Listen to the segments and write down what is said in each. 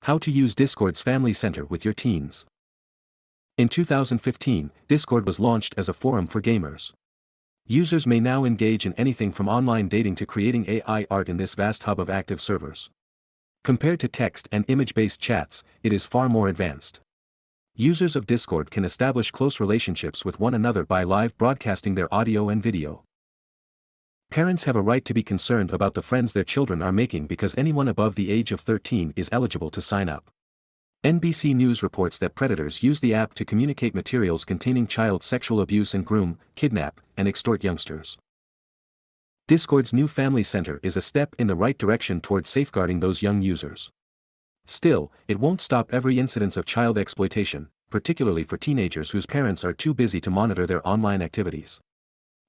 How to use Discord's Family Center with your teens. In 2015, Discord was launched as a forum for gamers. Users may now engage in anything from online dating to creating AI art in this vast hub of active servers. Compared to text and image-based chats, it is far more advanced. Users of Discord can establish close relationships with one another by live broadcasting their audio and video. Parents have a right to be concerned about the friends their children are making because anyone above the age of 13 is eligible to sign up. NBC News reports that predators use the app to communicate materials containing child sexual abuse and groom, kidnap, and extort youngsters. Discord's new Family Center is a step in the right direction towards safeguarding those young users. Still, it won't stop every incidence of child exploitation, particularly for teenagers whose parents are too busy to monitor their online activities.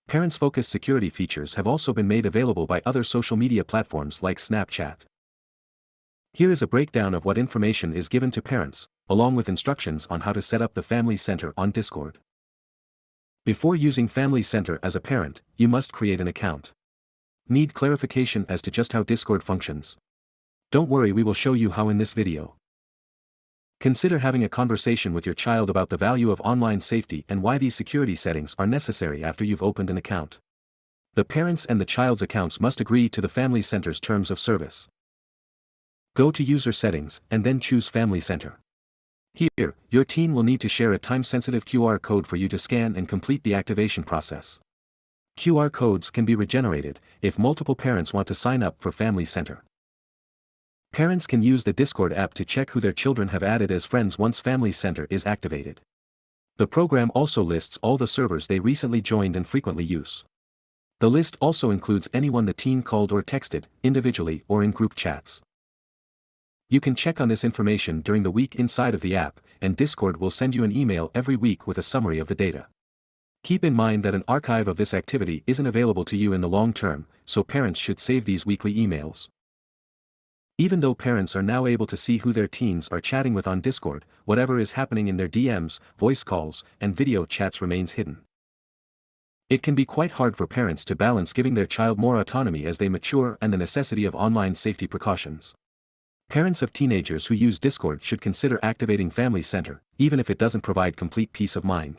Parents-focused security features have also been made available by other social media platforms like Snapchat. Here is a breakdown of what information is given to parents, along with instructions on how to set up the Family Center on Discord. Before using Family Center as a parent, you must create an account. Need clarification as to just how Discord functions? Don't worry, we will show you how in this video. Consider having a conversation with your child about the value of online safety and why these security settings are necessary after you've opened an account. The parents' and the child's accounts must agree to the Family Center's terms of service. Go to User Settings and then choose Family Center. Here, your teen will need to share a time-sensitive QR code for you to scan and complete the activation process. QR codes can be regenerated if multiple parents want to sign up for Family Center. Parents can use the Discord app to check who their children have added as friends once Family Center is activated. The program also lists all the servers they recently joined and frequently use. The list also includes anyone the teen called or texted, individually or in group chats. You can check on this information during the week inside of the app, and Discord will send you an email every week with a summary of the data. Keep in mind that an archive of this activity isn't available to you in the long term, so parents should save these weekly emails. Even though parents are now able to see who their teens are chatting with on Discord, whatever is happening in their DMs, voice calls, and video chats remains hidden. It can be quite hard for parents to balance giving their child more autonomy as they mature and the necessity of online safety precautions. Parents of teenagers who use Discord should consider activating Family Center, even if it doesn't provide complete peace of mind.